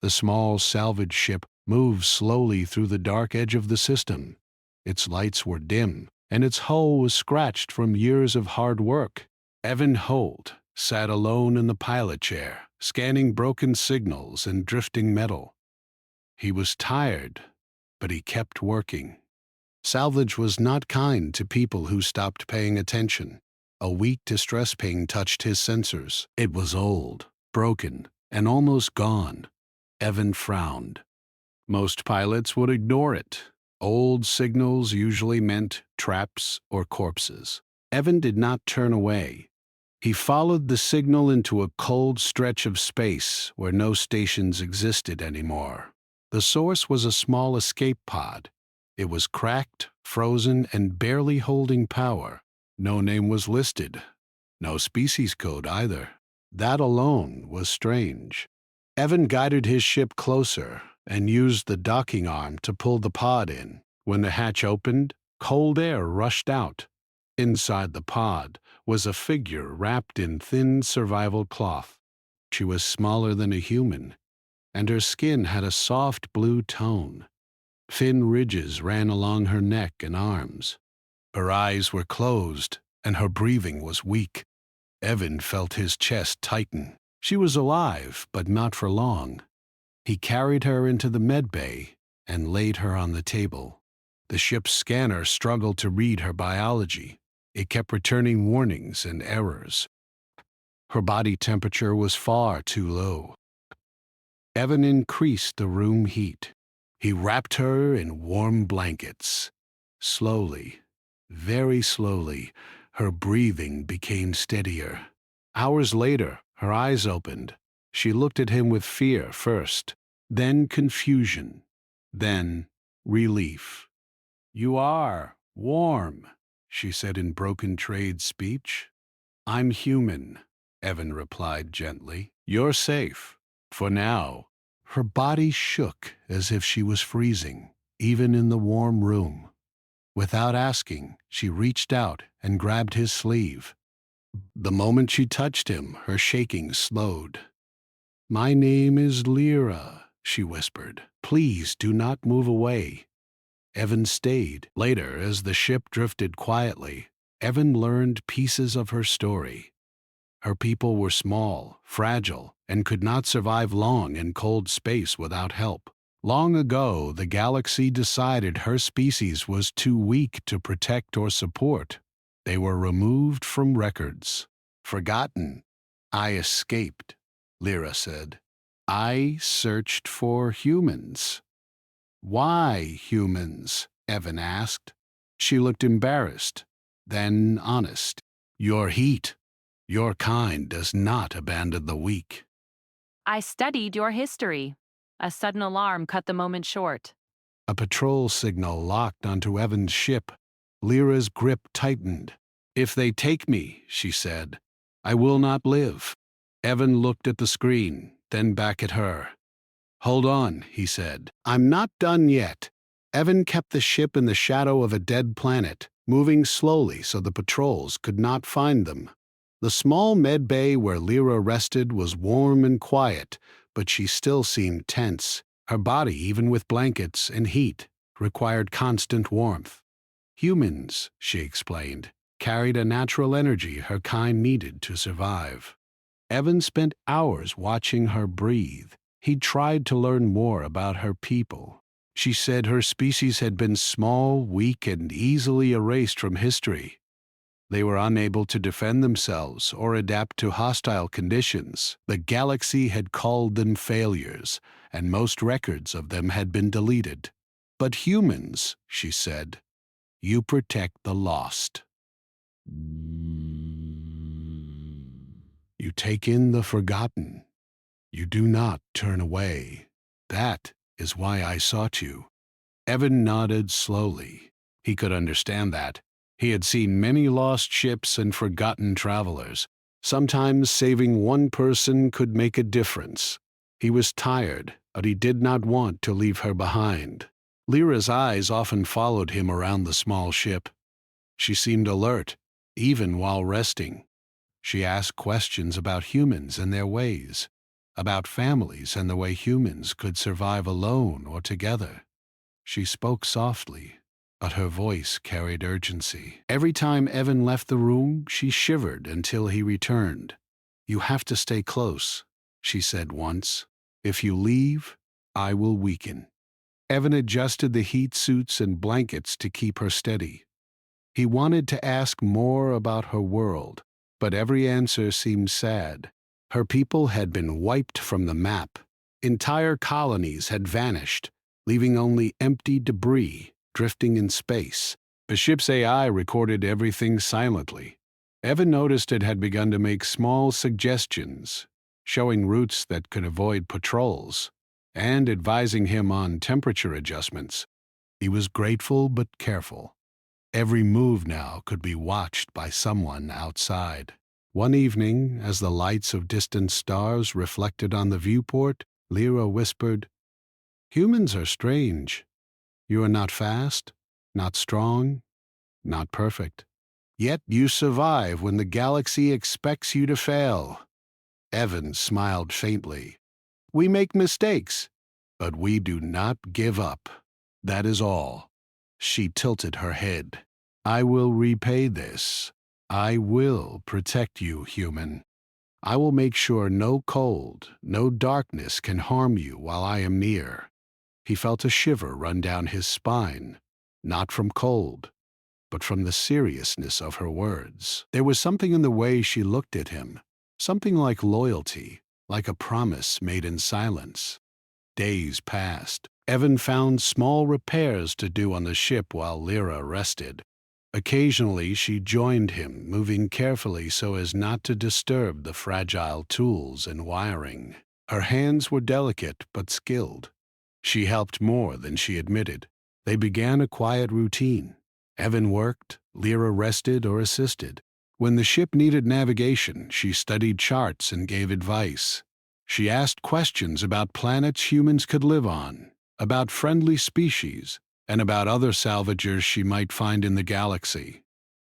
The small salvage ship moved slowly through the dark edge of the system. Its lights were dim, and its hull was scratched from years of hard work. Evan Holt sat alone in the pilot chair, scanning broken signals and drifting metal. He was tired, but he kept working. Salvage was not kind to people who stopped paying attention. A weak distress ping touched his sensors. It was old, broken, and almost gone. Evan frowned. Most pilots would ignore it. Old signals usually meant traps or corpses. Evan did not turn away. He followed the signal into a cold stretch of space where no stations existed anymore. The source was a small escape pod. It was cracked, frozen, and barely holding power. No name was listed. No species code either. That alone was strange. Evan guided his ship closer and used the docking arm to pull the pod in. When the hatch opened, cold air rushed out. Inside the pod was a figure wrapped in thin survival cloth. She was smaller than a human, and her skin had a soft blue tone. Thin ridges ran along her neck and arms. Her eyes were closed, and her breathing was weak. Evan felt his chest tighten. She was alive, but not for long. He carried her into the med bay and laid her on the table. The ship's scanner struggled to read her biology. It kept returning warnings and errors. Her body temperature was far too low. Evan increased the room heat. He wrapped her in warm blankets. Slowly, very slowly, her breathing became steadier. Hours later, her eyes opened. She looked at him with fear first, then confusion, then relief. "You are warm," she said in broken trade speech. "I'm human," Evan replied gently. "You're safe, for now." Her body shook as if she was freezing, even in the warm room. Without asking, she reached out and grabbed his sleeve. The moment she touched him, her shaking slowed. "My name is Lyra," she whispered. "Please do not move away." Evan stayed. Later, as the ship drifted quietly, Evan learned pieces of her story. Her people were small, fragile, and could not survive long in cold space without help. Long ago, the galaxy decided her species was too weak to protect or support. They were removed from records. Forgotten. "I escaped," Lyra said. "I searched for humans." "Why humans?" Evan asked. She looked embarrassed, then honest. "Your heat. Your kind does not abandon the weak." I studied your history. A sudden alarm cut the moment short. A patrol signal locked onto Evan's ship. Lyra's grip tightened. "If they take me," she said, "I will not live." Evan looked at the screen, then back at her. "Hold on," he said. "I'm not done yet." Evan kept the ship in the shadow of a dead planet, moving slowly so the patrols could not find them. The small med bay where Lyra rested was warm and quiet, but she still seemed tense. Her body, even with blankets and heat, required constant warmth. Humans, she explained, carried a natural energy her kind needed to survive. Evan spent hours watching her breathe. He tried to learn more about her people. She said her species had been small, weak, and easily erased from history. They were unable to defend themselves or adapt to hostile conditions. The galaxy had called them failures, and most records of them had been deleted. "But humans," she said, "you protect the lost. You take in the forgotten. You do not turn away. That is why I sought you." Evan nodded slowly. He could understand that. He had seen many lost ships and forgotten travelers. Sometimes saving one person could make a difference. He was tired, but he did not want to leave her behind. Lyra's eyes often followed him around the small ship. She seemed alert, even while resting. She asked questions about humans and their ways, about families and the way humans could survive alone or together. She spoke softly, but her voice carried urgency. Every time Evan left the room, she shivered until he returned. "You have to stay close," she said once. "If you leave, I will weaken." Evan adjusted the heat suits and blankets to keep her steady. He wanted to ask more about her world, but every answer seemed sad. Her people had been wiped from the map. Entire colonies had vanished, leaving only empty debris drifting in space. The ship's AI recorded everything silently. Evan noticed it had begun to make small suggestions, showing routes that could avoid patrols, and advising him on temperature adjustments. He was grateful but careful. Every move now could be watched by someone outside. One evening, as the lights of distant stars reflected on the viewport, Lyra whispered, "Humans are strange. You are not fast, not strong, not perfect. Yet you survive when the galaxy expects you to fail." Evan smiled faintly. "We make mistakes, but we do not give up. That is all." She tilted her head. "I will repay this. I will protect you, human. I will make sure no cold, no darkness can harm you while I am near." He felt a shiver run down his spine, not from cold, but from the seriousness of her words. There was something in the way she looked at him, something like loyalty, like a promise made in silence. Days passed. Evan found small repairs to do on the ship while Lyra rested. Occasionally she joined him, moving carefully so as not to disturb the fragile tools and wiring. Her hands were delicate but skilled. She helped more than she admitted. They began a quiet routine. Evan worked, Lyra rested or assisted. When the ship needed navigation, she studied charts and gave advice. She asked questions about planets humans could live on, about friendly species, and about other salvagers she might find in the galaxy.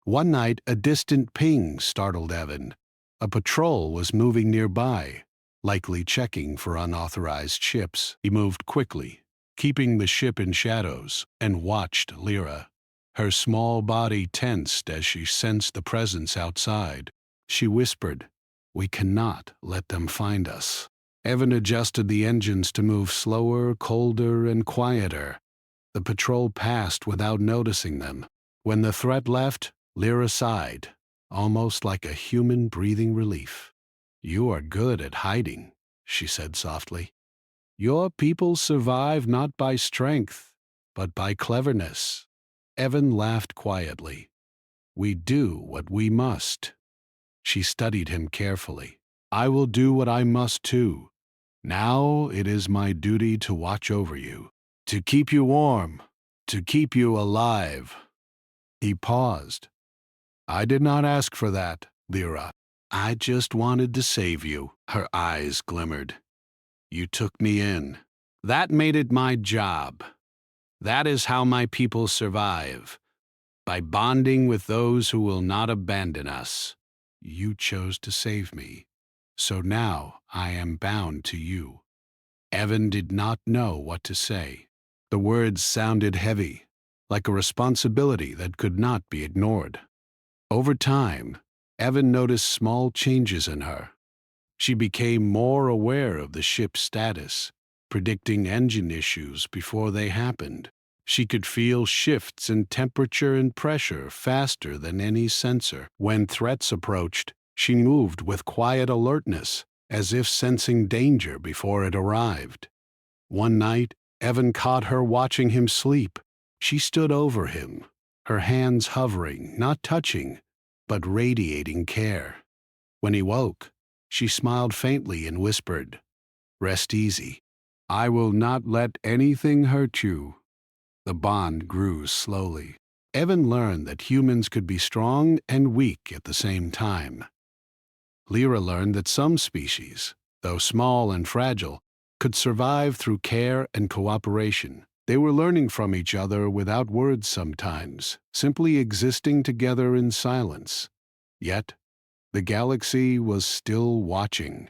One night, a distant ping startled Evan. A patrol was moving nearby, likely checking for unauthorized ships. He moved quickly, keeping the ship in shadows, and watched Lyra. Her small body tensed as she sensed the presence outside. She whispered, "We cannot let them find us." Evan adjusted the engines to move slower, colder, and quieter. The patrol passed without noticing them. When the threat left, Lyra sighed, almost like a human breathing relief. "You are good at hiding," she said softly. "Your people survive not by strength, but by cleverness." Evan laughed quietly. "We do what we must." She studied him carefully. "I will do what I must too. Now it is my duty to watch over you, to keep you warm, to keep you alive." He paused. "I did not ask for that, Lyra. I just wanted to save you." Her eyes glimmered. "You took me in. That made it my job. That is how my people survive, by bonding with those who will not abandon us. You chose to save me, so now I am bound to you." Evan did not know what to say. The words sounded heavy, like a responsibility that could not be ignored. Over time, Evan noticed small changes in her. She became more aware of the ship's status, predicting engine issues before they happened. She could feel shifts in temperature and pressure faster than any sensor. When threats approached, she moved with quiet alertness, as if sensing danger before it arrived. One night, Evan caught her watching him sleep. She stood over him, her hands hovering, not touching, but radiating care. When he woke, she smiled faintly and whispered, "Rest easy. I will not let anything hurt you." The bond grew slowly. Evan learned that humans could be strong and weak at the same time. Lyra learned that some species, though small and fragile, could survive through care and cooperation. They were learning from each other without words sometimes, simply existing together in silence. Yet, the galaxy was still watching.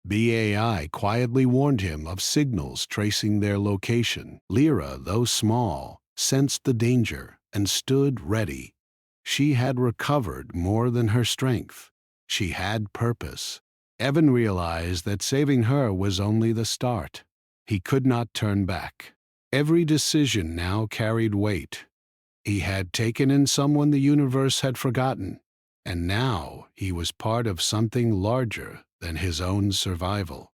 The AI quietly warned him of signals tracing their location. Lyra, though small, sensed the danger and stood ready. She had recovered more than her strength. She had purpose. Evan realized that saving her was only the start. He could not turn back. Every decision now carried weight. He had taken in someone the universe had forgotten, and now he was part of something larger than his own survival.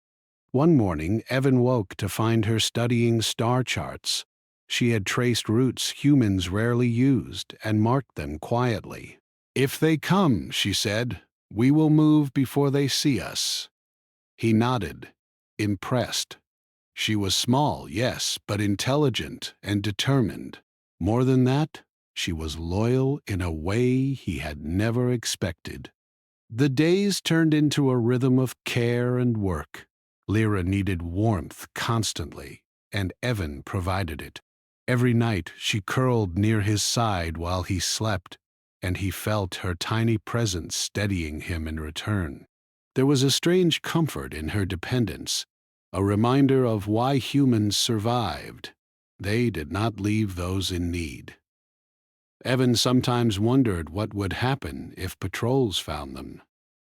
One morning, Evan woke to find her studying star charts. She had traced routes humans rarely used and marked them quietly. "If they come," she said, "we will move before they see us." He nodded, impressed. She was small, yes, but intelligent and determined. More than that, she was loyal in a way he had never expected. The days turned into a rhythm of care and work. Lyra needed warmth constantly, and Evan provided it. Every night she curled near his side while he slept, and he felt her tiny presence steadying him in return. There was a strange comfort in her dependence, a reminder of why humans survived. They did not leave those in need. Evan sometimes wondered what would happen if patrols found them.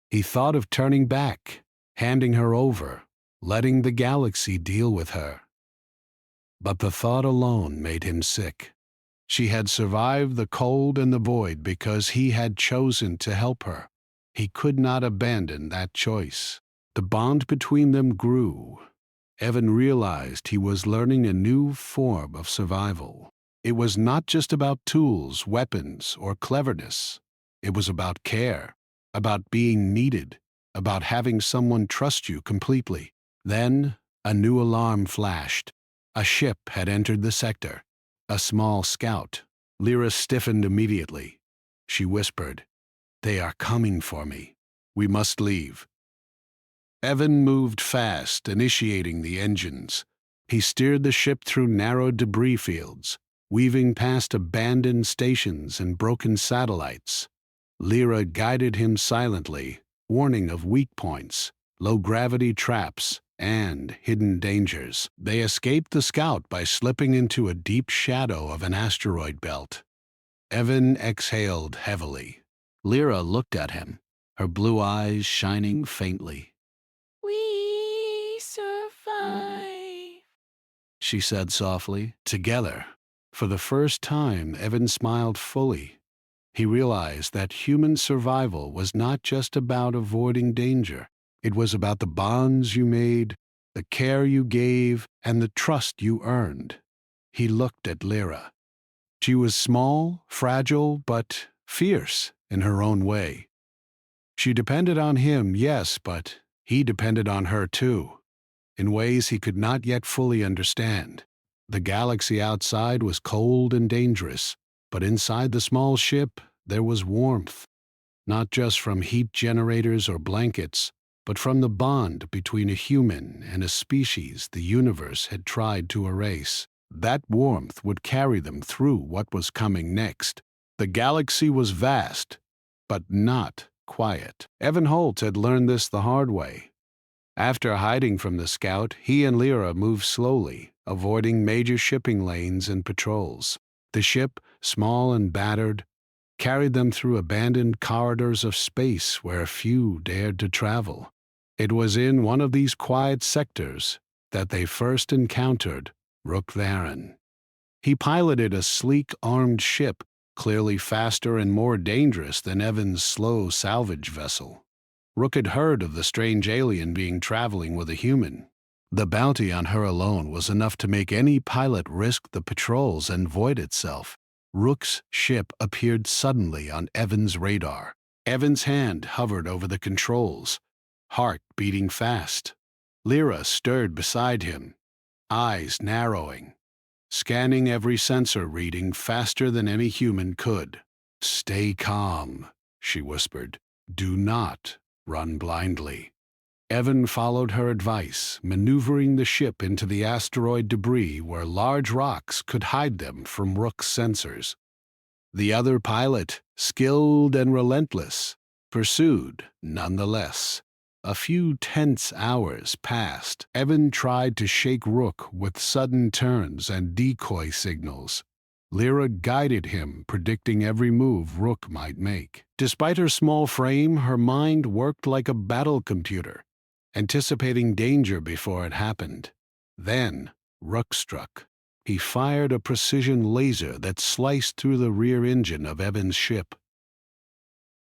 He thought of turning back, handing her over, letting the galaxy deal with her. But the thought alone made him sick. She had survived the cold and the void because he had chosen to help her. He could not abandon that choice. The bond between them grew. Evan realized he was learning a new form of survival. It was not just about tools, weapons, or cleverness. It was about care, about being needed, about having someone trust you completely. Then, a new alarm flashed. A ship had entered the sector. A small scout. Lyra stiffened immediately. She whispered, "They are coming for me. We must leave." Evan moved fast, initiating the engines. He steered the ship through narrow debris fields, weaving past abandoned stations and broken satellites. Lyra guided him silently, warning of weak points, low-gravity traps, and hidden dangers. They escaped the scout by slipping into a deep shadow of an asteroid belt. Evan exhaled heavily. Lyra looked at him, her blue eyes shining faintly. We survive, She said softly. Together. For the first time, Evan smiled fully. He realized that human survival was not just about avoiding danger. It was about the bonds you made, the care you gave, and the trust you earned. He looked at Lyra. She was small, fragile, but fierce in her own way. She depended on him, yes, but he depended on her too, in ways he could not yet fully understand. The galaxy outside was cold and dangerous, but inside the small ship there was warmth, not just from heat generators or blankets, but from the bond between a human and a species the universe had tried to erase. That warmth would carry them through what was coming next. The galaxy was vast, but not quiet. Evan Holt had learned this the hard way. After hiding from the scout, he and Lyra moved slowly, avoiding major shipping lanes and patrols. The ship, small and battered, carried them through abandoned corridors of space where few dared to travel. It was in one of these quiet sectors that they first encountered Rook Varen. He piloted a sleek, armed ship, clearly faster and more dangerous than Evan's slow salvage vessel. Rook had heard of the strange alien being traveling with a human. The bounty on her alone was enough to make any pilot risk the patrols and void itself. Rook's ship appeared suddenly on Evan's radar. Evan's hand hovered over the controls, heart beating fast. Lyra stirred beside him, eyes narrowing, scanning every sensor reading faster than any human could. "Stay calm," she whispered. "Do not run blindly." Evan followed her advice, maneuvering the ship into the asteroid debris where large rocks could hide them from Rook's sensors. The other pilot, skilled and relentless, pursued nonetheless. A few tense hours passed. Evan tried to shake Rook with sudden turns and decoy signals. Lyra guided him, predicting every move Rook might make. Despite her small frame, her mind worked like a battle computer, anticipating danger before it happened. Then, Rook struck. He fired a precision laser that sliced through the rear engine of Evan's ship.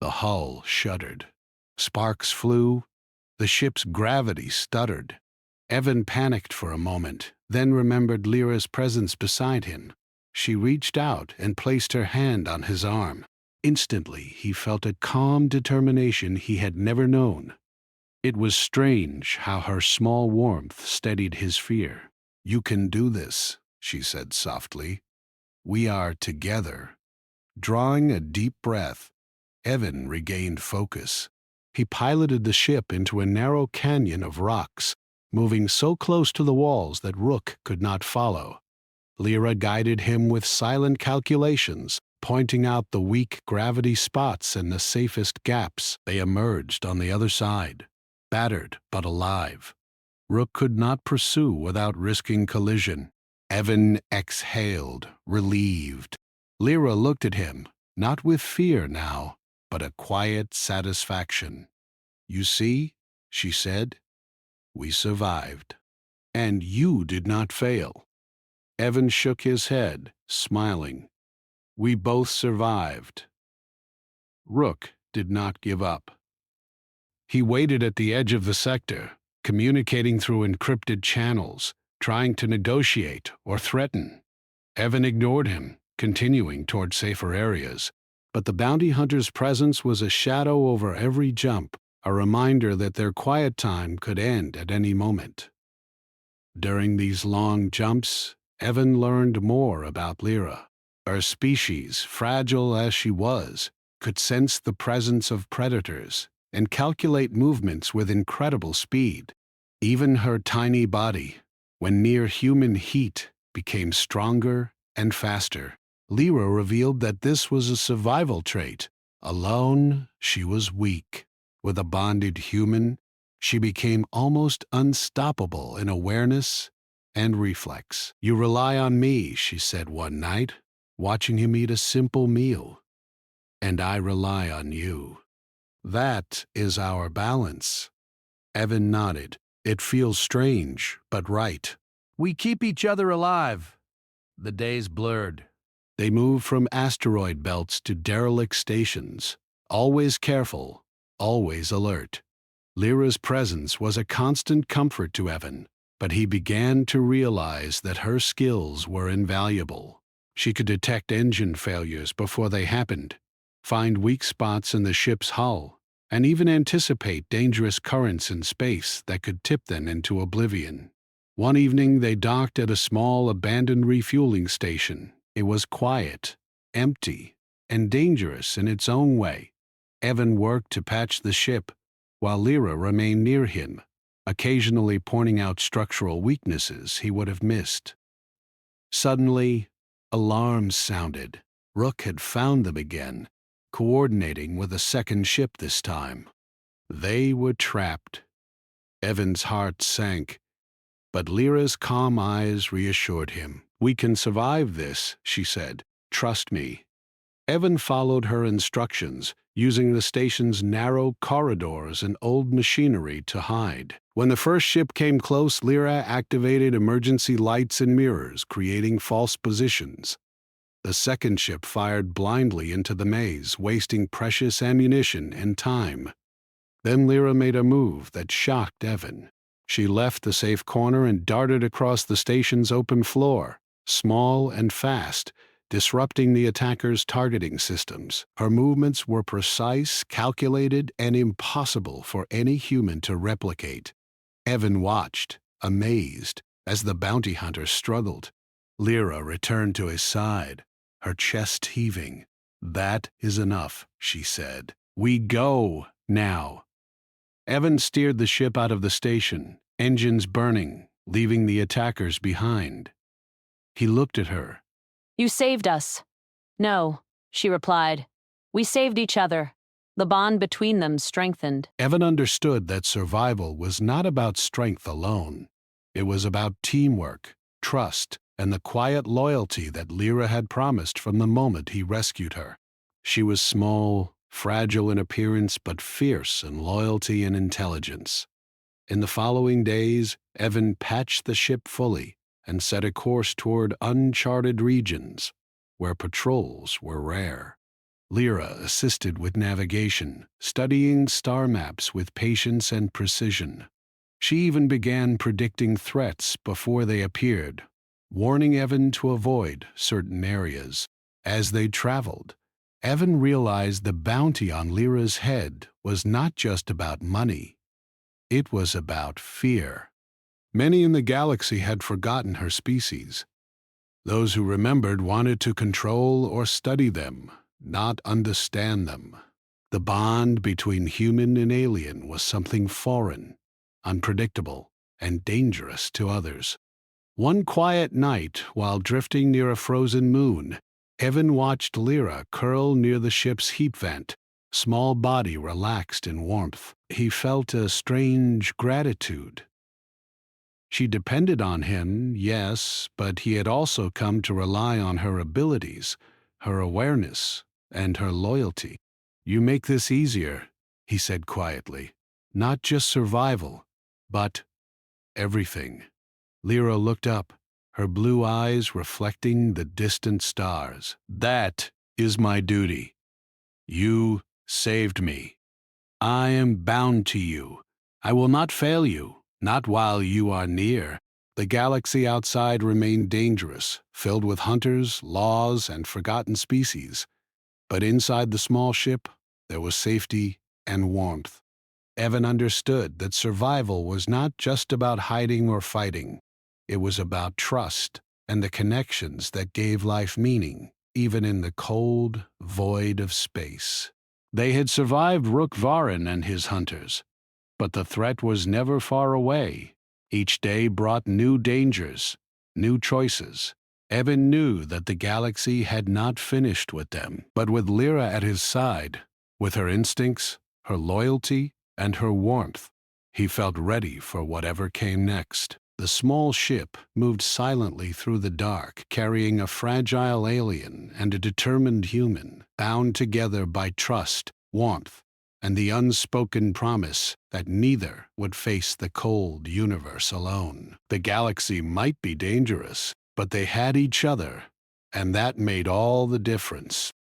The hull shuddered. Sparks flew. The ship's gravity stuttered. Evan panicked for a moment, then remembered Lyra's presence beside him. She reached out and placed her hand on his arm. Instantly, he felt a calm determination he had never known. It was strange how her small warmth steadied his fear. "You can do this," she said softly. "We are together." Drawing a deep breath, Evan regained focus. He piloted the ship into a narrow canyon of rocks, moving so close to the walls that Rook could not follow. Lyra guided him with silent calculations, pointing out the weak gravity spots and the safest gaps. They emerged on the other side, battered but alive. Rook could not pursue without risking collision. Evan exhaled, relieved. Lyra looked at him, not with fear now, but a quiet satisfaction. "You see," she said, "we survived. And you did not fail." Evan shook his head, smiling. "We both survived." Rook did not give up. He waited at the edge of the sector, communicating through encrypted channels, trying to negotiate or threaten. Evan ignored him, continuing toward safer areas. But the bounty hunter's presence was a shadow over every jump, a reminder that their quiet time could end at any moment. During these long jumps, Evan learned more about Lyra. Her species, fragile as she was, could sense the presence of predators and calculate movements with incredible speed. Even her tiny body, when near human heat, became stronger and faster. Lyra revealed that this was a survival trait. Alone, she was weak. With a bonded human, she became almost unstoppable in awareness and reflex. "You rely on me," she said one night, watching him eat a simple meal. "And I rely on you. That is our balance." Evan nodded. "It feels strange, but right. We keep each other alive." The days blurred. They moved from asteroid belts to derelict stations, always careful, always alert. Lyra's presence was a constant comfort to Evan, but he began to realize that her skills were invaluable. She could detect engine failures before they happened, find weak spots in the ship's hull, and even anticipate dangerous currents in space that could tip them into oblivion. One evening they docked at a small abandoned refueling station. It was quiet, empty, and dangerous in its own way. Evan worked to patch the ship, while Lyra remained near him, occasionally pointing out structural weaknesses he would have missed. Suddenly, alarms sounded. Rook had found them again, coordinating with a second ship this time. They were trapped. Evan's heart sank, but Lyra's calm eyes reassured him. "We can survive this," she said. "Trust me." Evan followed her instructions, using the station's narrow corridors and old machinery to hide. When the first ship came close, Lyra activated emergency lights and mirrors, creating false positions. The second ship fired blindly into the maze, wasting precious ammunition and time. Then Lyra made a move that shocked Evan. She left the safe corner and darted across the station's open floor, small and fast, disrupting the attackers' targeting systems. Her movements were precise, calculated, and impossible for any human to replicate. Evan watched, amazed, as the bounty hunter struggled. Lyra returned to his side, her chest heaving. "That is enough," she said. "We go now." Evan steered the ship out of the station, engines burning, leaving the attackers behind. He looked at her. "You saved us." "No," she replied. "We saved each other." The bond between them strengthened. Evan understood that survival was not about strength alone. It was about teamwork, trust, and the quiet loyalty that Lyra had promised from the moment he rescued her. She was small, fragile in appearance, but fierce in loyalty and intelligence. In the following days, Evan patched the ship fully and set a course toward uncharted regions, where patrols were rare. Lyra assisted with navigation, studying star maps with patience and precision. She even began predicting threats before they appeared, warning Evan to avoid certain areas. As they traveled, Evan realized the bounty on Lyra's head was not just about money. It was about fear. Many in the galaxy had forgotten her species. Those who remembered wanted to control or study them, not understand them. The bond between human and alien was something foreign, unpredictable, and dangerous to others. One quiet night, while drifting near a frozen moon, Evan watched Lyra curl near the ship's heat vent, small body relaxed in warmth. He felt a strange gratitude. She depended on him, yes, but he had also come to rely on her abilities, her awareness, and her loyalty. "You make this easier," he said quietly. "Not just survival, but everything." Lyra looked up, her blue eyes reflecting the distant stars. "That is my duty. You saved me. I am bound to you. I will not fail you, not while you are near." The galaxy outside remained dangerous, filled with hunters, laws, and forgotten species. But inside the small ship, there was safety and warmth. Evan understood that survival was not just about hiding or fighting. It was about trust and the connections that gave life meaning, even in the cold void of space. They had survived Rook Varin and his hunters, but the threat was never far away. Each day brought new dangers, new choices. Evan knew that the galaxy had not finished with them, but with Lyra at his side, with her instincts, her loyalty, and her warmth, he felt ready for whatever came next. The small ship moved silently through the dark, carrying a fragile alien and a determined human, bound together by trust, warmth, and the unspoken promise that neither would face the cold universe alone. The galaxy might be dangerous, but they had each other, and that made all the difference.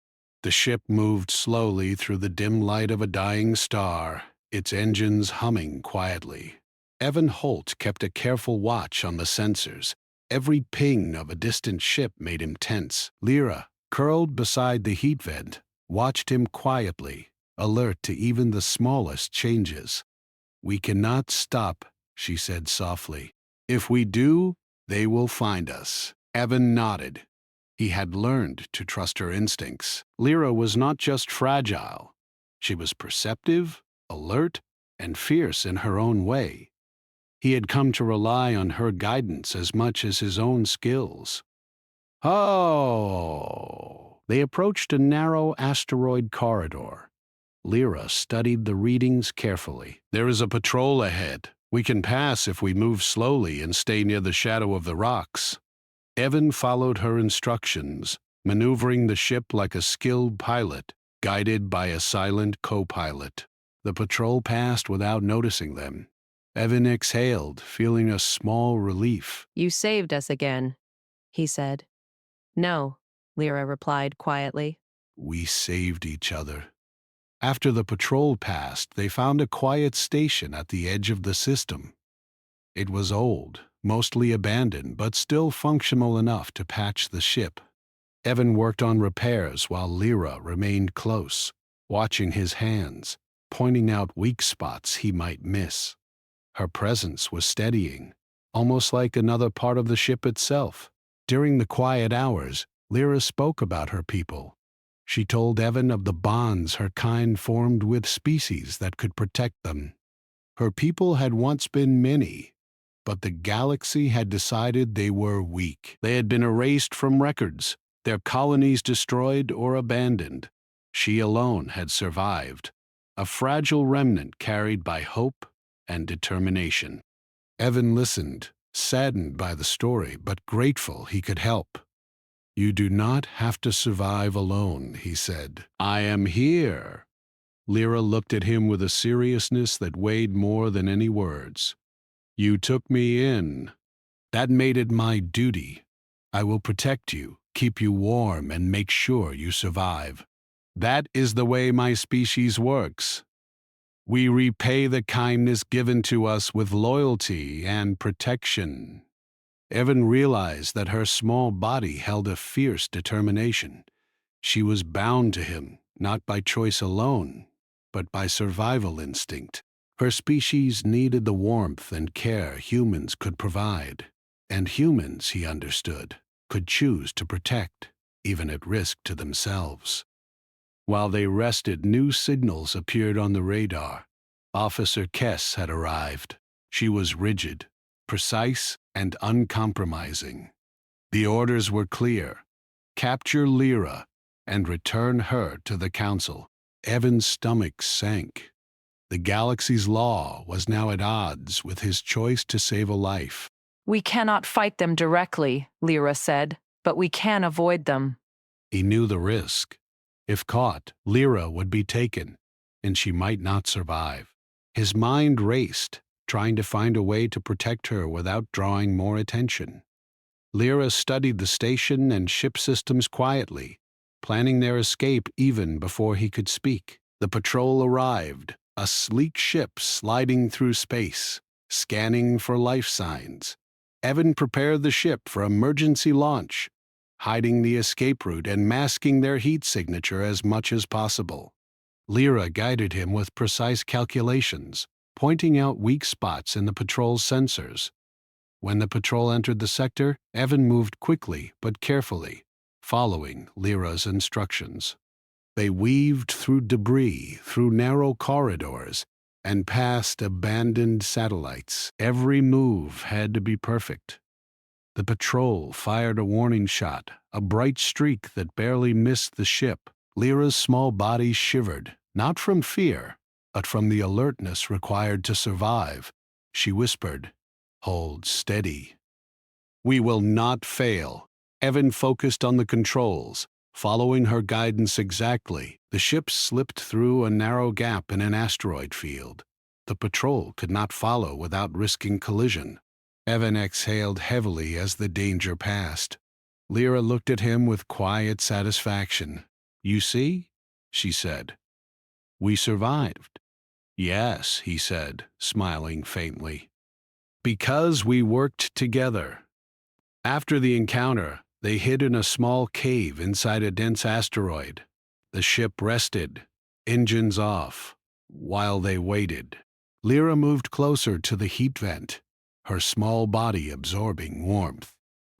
The ship moved slowly through the dim light of a dying star, its engines humming quietly. Evan Holt kept a careful watch on the sensors. Every ping of a distant ship made him tense. Lyra, curled beside the heat vent, watched him quietly, alert to even the smallest changes. "We cannot stop," she said softly. "If we do, they will find us." Evan nodded. He had learned to trust her instincts. Lyra was not just fragile. She was perceptive, alert, and fierce in her own way. He had come to rely on her guidance as much as his own skills. Oh! They approached a narrow asteroid corridor. Lyra studied the readings carefully. "There is a patrol ahead. We can pass if we move slowly and stay near the shadow of the rocks." Evan followed her instructions, maneuvering the ship like a skilled pilot, guided by a silent co-pilot. The patrol passed without noticing them. Evan exhaled, feeling a small relief. "You saved us again," he said. "No," Lyra replied quietly. We saved each other. After the patrol passed, they found a quiet station at the edge of the system. It was old, mostly abandoned, but still functional enough to patch the ship. Evan worked on repairs while Lyra remained close, watching his hands, pointing out weak spots he might miss. Her presence was steadying, almost like another part of the ship itself. During the quiet hours, Lyra spoke about her people. She told Evan of the bonds her kind formed with species that could protect them. Her people had once been many, but the galaxy had decided they were weak. They had been erased from records, their colonies destroyed or abandoned. She alone had survived, a fragile remnant carried by hope and determination. Evan listened, saddened by the story, but grateful he could help. "You do not have to survive alone," he said. "I am here." Lyra looked at him with a seriousness that weighed more than any words. "You took me in. That made it my duty. I will protect you, keep you warm, and make sure you survive. That is the way my species works. We repay the kindness given to us with loyalty and protection." Evan realized that her small body held a fierce determination. She was bound to him, not by choice alone, but by survival instinct. Her species needed the warmth and care humans could provide, and humans, he understood, could choose to protect, even at risk to themselves. While they rested, new signals appeared on the radar. Officer Kess had arrived. She was rigid, precise, and uncompromising. The orders were clear: capture Lyra and return her to the Council. Evan's stomach sank. The galaxy's law was now at odds with his choice to save a life. "We cannot fight them directly," Lyra said, "but we can avoid them." He knew the risk. If caught, Lyra would be taken, and she might not survive. His mind raced, trying to find a way to protect her without drawing more attention. Lyra studied the station and ship systems quietly, planning their escape even before he could speak. The patrol arrived, a sleek ship sliding through space, scanning for life signs. Evan prepared the ship for emergency launch, hiding the escape route and masking their heat signature as much as possible. Lyra guided him with precise calculations, pointing out weak spots in the patrol's sensors. When the patrol entered the sector, Evan moved quickly but carefully, following Lyra's instructions. They weaved through debris, through narrow corridors, and past abandoned satellites. Every move had to be perfect. The patrol fired a warning shot, a bright streak that barely missed the ship. Lyra's small body shivered, not from fear, but from the alertness required to survive. She whispered, "Hold steady." "We will not fail." Evan focused on the controls, following her guidance exactly. The ship slipped through a narrow gap in an asteroid field. The patrol could not follow without risking collision. Evan exhaled heavily as the danger passed. Lyra looked at him with quiet satisfaction. "You see?" she said. "We survived." "Yes," he said, smiling faintly. "Because we worked together." After the encounter, they hid in a small cave inside a dense asteroid. The ship rested, engines off, while they waited. Lyra moved closer to the heat vent, her small body absorbing warmth.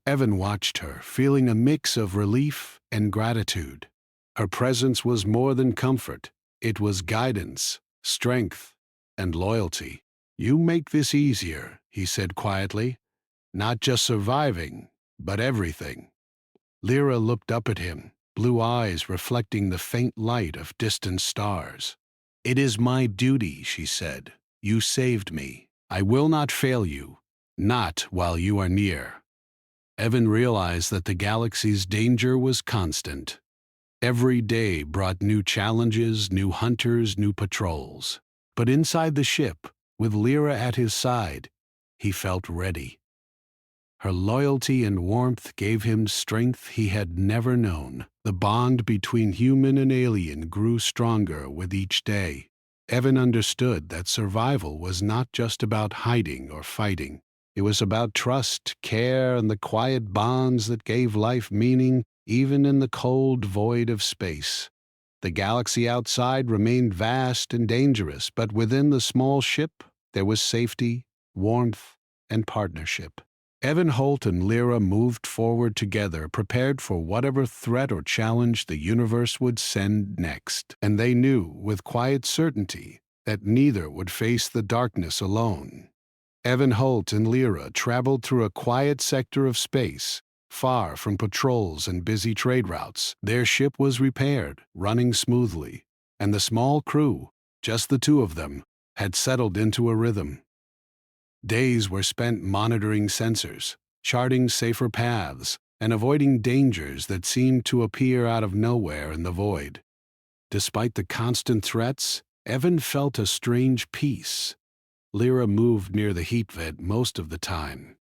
Evan watched her, feeling a mix of relief and gratitude. Her presence was more than comfort. It was guidance, strength, and loyalty. "You make this easier," he said quietly. "Not just surviving, but everything." Lyra looked up at him, blue eyes reflecting the faint light of distant stars. "It is my duty," she said. "You saved me. I will not fail you, not while you are near." Evan realized that the galaxy's danger was constant. Every day brought new challenges, new hunters, new patrols. But inside the ship, with Lyra at his side, he felt ready. Her loyalty and warmth gave him strength he had never known. The bond between human and alien grew stronger with each day. Evan understood that survival was not just about hiding or fighting. It was about trust, care, and the quiet bonds that gave life meaning even in the cold void of space. The galaxy outside remained vast and dangerous, but within the small ship there was safety, warmth, and partnership. Evan Holt and Lyra moved forward together, prepared for whatever threat or challenge the universe would send next. And they knew, with quiet certainty, that neither would face the darkness alone. Evan Holt and Lyra traveled through a quiet sector of space, far from patrols and busy trade routes. Their ship was repaired, running smoothly, and the small crew, just the two of them, had settled into a rhythm. Days were spent monitoring sensors, charting safer paths, and avoiding dangers that seemed to appear out of nowhere in the void. Despite the constant threats, Evan felt a strange peace. Lyra moved near the heat vent most of the time,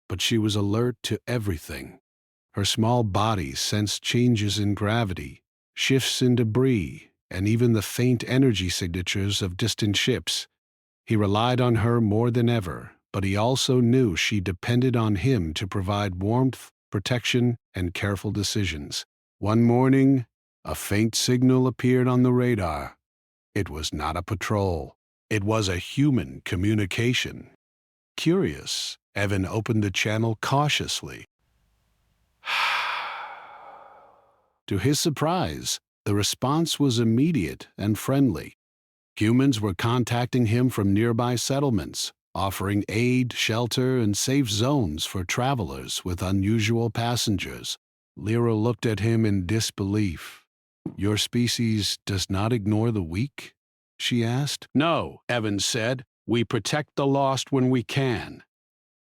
but she was alert to everything. Her small body sensed changes in gravity, shifts in debris, and even the faint energy signatures of distant ships. He relied on her more than ever, but he also knew she depended on him to provide warmth, protection, and careful decisions. One morning, a faint signal appeared on the radar. It was not a patrol. It was a human communication. Curious, Evan opened the channel cautiously. To his surprise, the response was immediate and friendly. Humans were contacting him from nearby settlements, offering aid, shelter, and safe zones for travelers with unusual passengers. Lyra looked at him in disbelief. "Your species does not ignore the weak?" she asked. "No," Evans said. "We protect the lost when we can."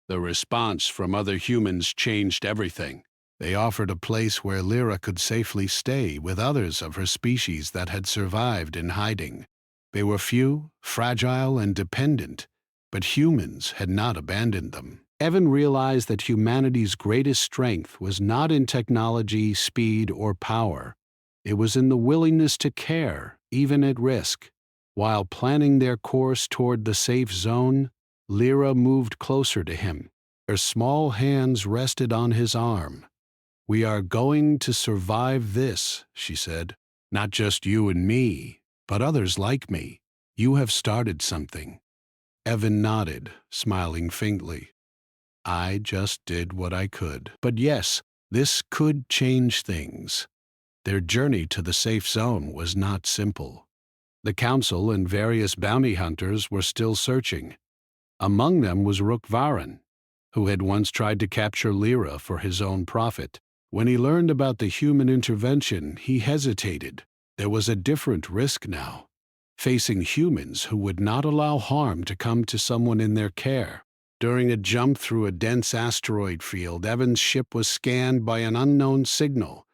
The response from other humans changed everything. They offered a place where Lyra could safely stay with others of her species that had survived in hiding. They were few, fragile, and dependent, but humans had not abandoned them. Evan realized that humanity's greatest strength was not in technology, speed, or power. It was in the willingness to care, even at risk. While planning their course toward the safe zone, Lyra moved closer to him. Her small hands rested on his arm. "We are going to survive this," she said. "Not just you and me, but others like me. You have started something." Evan nodded, smiling faintly. "I just did what I could. But yes, this could change things." Their journey to the safe zone was not simple. The Council and various bounty hunters were still searching. Among them was Rook Varen, who had once tried to capture Lyra for his own profit. When he learned about the human intervention, he hesitated. There was a different risk now, facing humans who would not allow harm to come to someone in their care. During a jump through a dense asteroid field, Evan's ship was scanned by an unknown signal.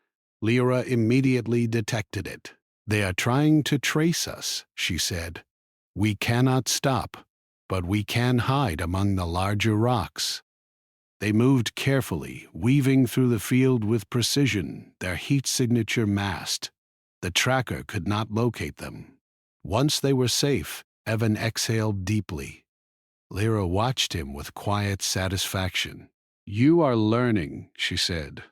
Lyra immediately detected it. "They are trying to trace us," she said. "We cannot stop, but we can hide among the larger rocks." They moved carefully, weaving through the field with precision, their heat signature masked. The tracker could not locate them. Once they were safe, Evan exhaled deeply. Lyra watched him with quiet satisfaction. "You are learning," she said.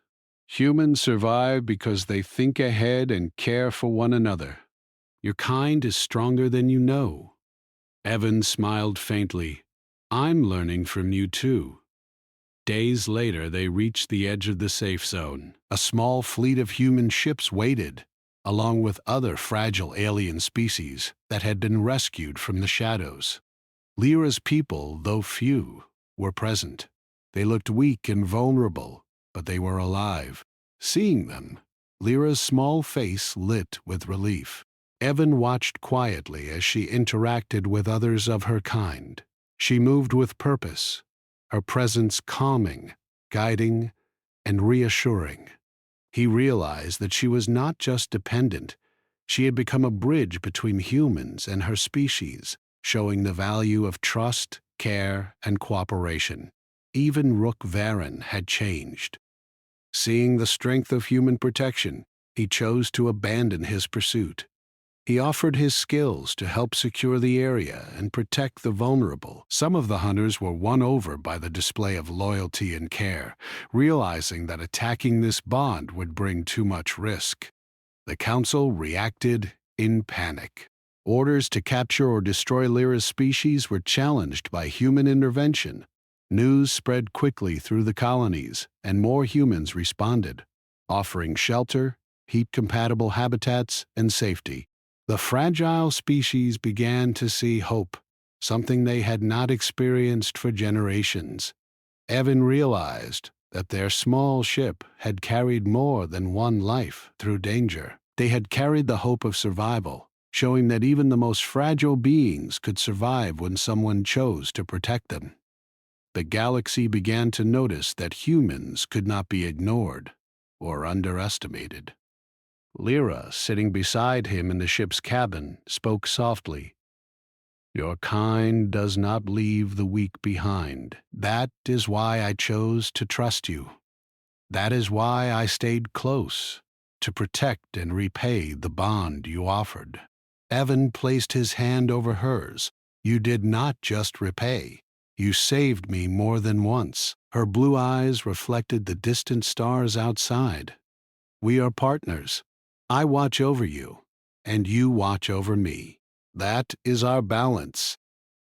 "Humans survive because they think ahead and care for one another. Your kind is stronger than you know." Evan smiled faintly. "I'm learning from you too." Days later, they reached the edge of the safe zone. A small fleet of human ships waited, along with other fragile alien species that had been rescued from the shadows. Lyra's people, though few, were present. They looked weak and vulnerable, but they were alive. Seeing them, Lyra's small face lit with relief. Evan watched quietly as she interacted with others of her kind. She moved with purpose, her presence calming, guiding, and reassuring. He realized that she was not just dependent. She had become a bridge between humans and her species, showing the value of trust, care, and cooperation. Even Rook Varen had changed. Seeing the strength of human protection, he chose to abandon his pursuit. He offered his skills to help secure the area and protect the vulnerable. Some of the hunters were won over by the display of loyalty and care, realizing that attacking this bond would bring too much risk. The Council reacted in panic. Orders to capture or destroy Lyra's species were challenged by human intervention. News spread quickly through the colonies, and more humans responded, offering shelter, heat-compatible habitats, and safety. The fragile species began to see hope, something they had not experienced for generations. Evan realized that their small ship had carried more than one life through danger. They had carried the hope of survival, showing that even the most fragile beings could survive when someone chose to protect them. The galaxy began to notice that humans could not be ignored or underestimated. Lyra, sitting beside him in the ship's cabin, spoke softly. Your kind does not leave the weak behind. That is why I chose to trust you. That is why I stayed close, to protect and repay the bond you offered. Evan placed his hand over hers. You did not just repay. You saved me more than once. Her blue eyes reflected the distant stars outside. We are partners. I watch over you, and you watch over me. That is our balance.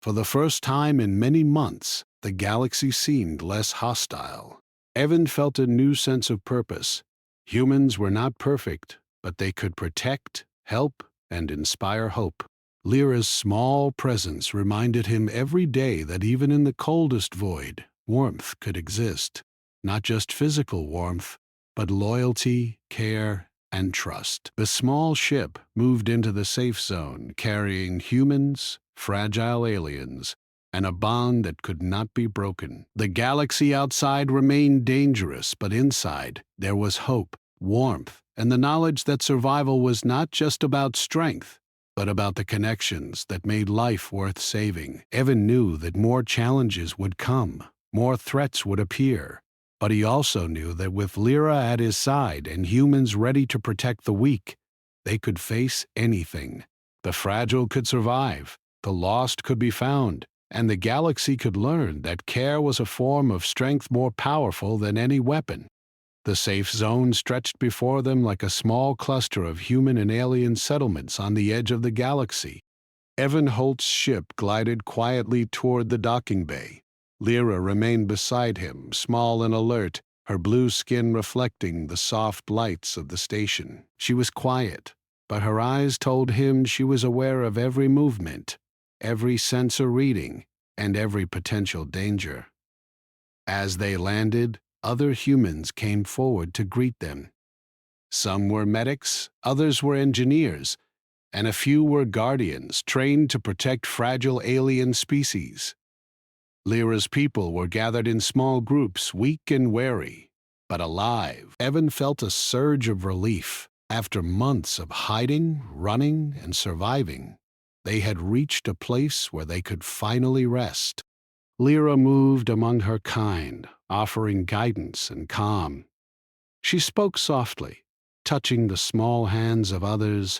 For the first time in many months, the galaxy seemed less hostile. Evan felt a new sense of purpose. Humans were not perfect, but they could protect, help, and inspire hope. Lyra's small presence reminded him every day that even in the coldest void, warmth could exist. Not just physical warmth, but loyalty, care, and trust. The small ship moved into the safe zone, carrying humans, fragile aliens, and a bond that could not be broken. The galaxy outside remained dangerous, but inside there was hope, warmth, and the knowledge that survival was not just about strength, but about the connections that made life worth saving. Evan knew that more challenges would come, more threats would appear, but he also knew that with Lyra at his side and humans ready to protect the weak, they could face anything. The fragile could survive, the lost could be found, and the galaxy could learn that care was a form of strength more powerful than any weapon. The safe zone stretched before them like a small cluster of human and alien settlements on the edge of the galaxy. Evan Holt's ship glided quietly toward the docking bay. Lyra remained beside him, small and alert, her blue skin reflecting the soft lights of the station. She was quiet, but her eyes told him she was aware of every movement, every sensor reading, and every potential danger. As they landed, other humans came forward to greet them. Some were medics, others were engineers, and a few were guardians trained to protect fragile alien species. Lyra's people were gathered in small groups, weak and wary, but alive. Evan felt a surge of relief. After months of hiding, running, and surviving, they had reached a place where they could finally rest. Lyra moved among her kind, offering guidance and calm. She spoke softly, touching the small hands of others,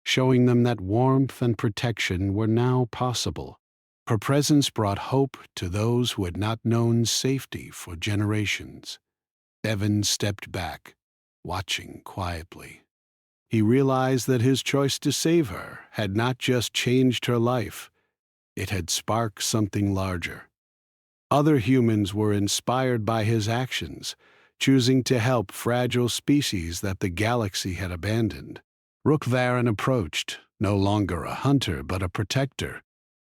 showing them that warmth and protection were now possible. Her presence brought hope to those who had not known safety for generations. Evan stepped back, watching quietly. He realized that his choice to save her had not just changed her life, it had sparked something larger. Other humans were inspired by his actions, choosing to help fragile species that the galaxy had abandoned. Rookvaran approached, no longer a hunter but a protector.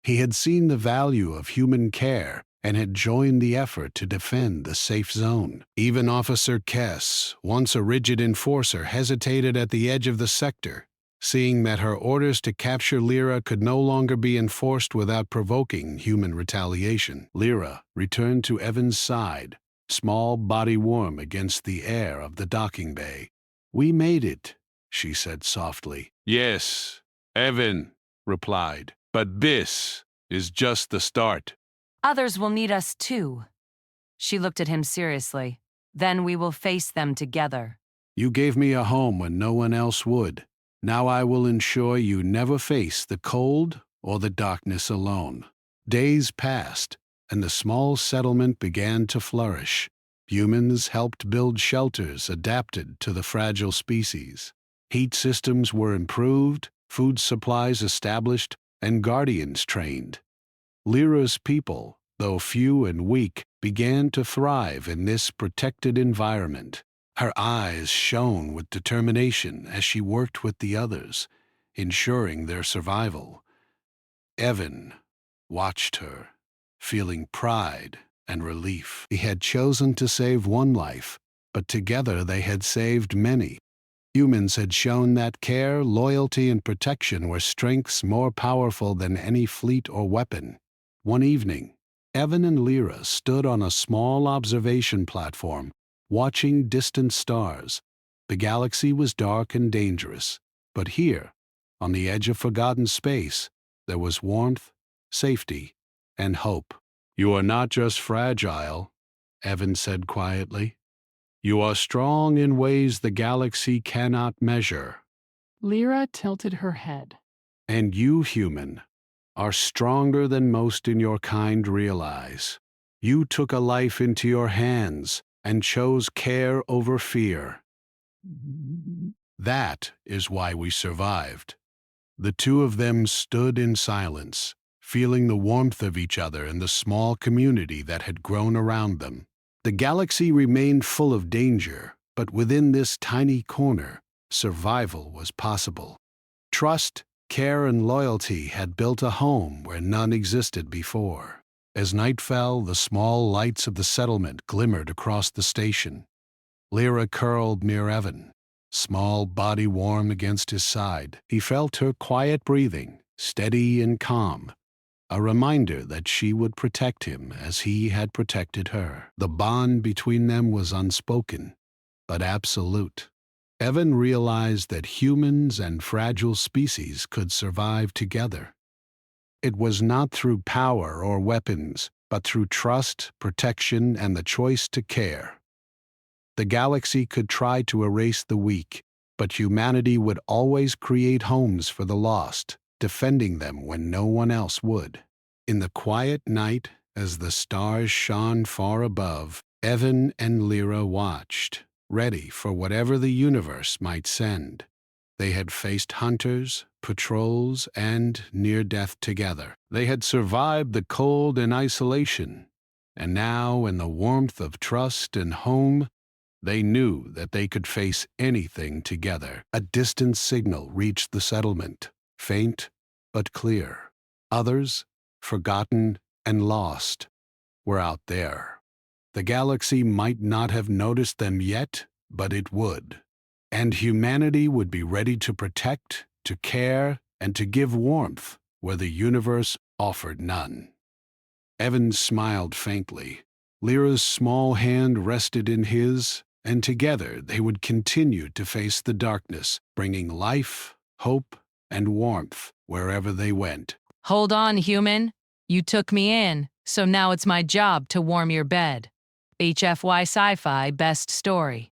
He had seen the value of human care and had joined the effort to defend the safe zone. Even Officer Kess, once a rigid enforcer, hesitated at the edge of the sector, seeing that her orders to capture Lyra could no longer be enforced without provoking human retaliation. Lyra returned to Evan's side, small body warm against the air of the docking bay. "We made it," she said softly. "Yes," Evan replied, "but this is just the start." Others will need us too. She looked at him seriously. Then we will face them together. You gave me a home when no one else would. Now I will ensure you never face the cold or the darkness alone. Days passed, and the small settlement began to flourish. Humans helped build shelters adapted to the fragile species. Heat systems were improved, food supplies established, and guardians trained. Lyra's people, though few and weak, began to thrive in this protected environment. Her eyes shone with determination as she worked with the others, ensuring their survival. Evan watched her, feeling pride and relief. He had chosen to save one life, but together they had saved many. Humans had shown that care, loyalty, and protection were strengths more powerful than any fleet or weapon. One evening, Evan and Lyra stood on a small observation platform, watching distant stars. The galaxy was dark and dangerous, but here, on the edge of forgotten space, there was warmth, safety, and hope. "You are not just fragile," Evan said quietly. "You are strong in ways the galaxy cannot measure. Lyra tilted her head. And you, human, are stronger than most in your kind realize. You took a life into your hands and chose care over fear. That is why we survived." The two of them stood in silence, feeling the warmth of each other and the small community that had grown around them. The galaxy remained full of danger, but within this tiny corner, survival was possible. Trust, care, and loyalty had built a home where none existed before. As night fell, the small lights of the settlement glimmered across the station. Lyra curled near Evan, small body warm against his side. He felt her quiet breathing, steady and calm, a reminder that she would protect him as he had protected her. The bond between them was unspoken, but absolute. Evan realized that humans and fragile species could survive together. It was not through power or weapons, but through trust, protection, and the choice to care. The galaxy could try to erase the weak, but humanity would always create homes for the lost, defending them when no one else would. In the quiet night, as the stars shone far above, Evan and Lyra watched, ready for whatever the universe might send. They had faced hunters, patrols, and near death together. They had survived the cold and isolation, and now, in the warmth of trust and home, they knew that they could face anything together. A distant signal reached the settlement, faint but clear. Others, forgotten and lost, were out there. The galaxy might not have noticed them yet, but it would. And humanity would be ready to protect, to care, and to give warmth where the universe offered none. Evan smiled faintly. Lyra's small hand rested in his, and together they would continue to face the darkness, bringing life, hope, and warmth wherever they went. Hold on, human. You took me in, so now it's my job to warm your bed. HFY Sci-Fi Best Story.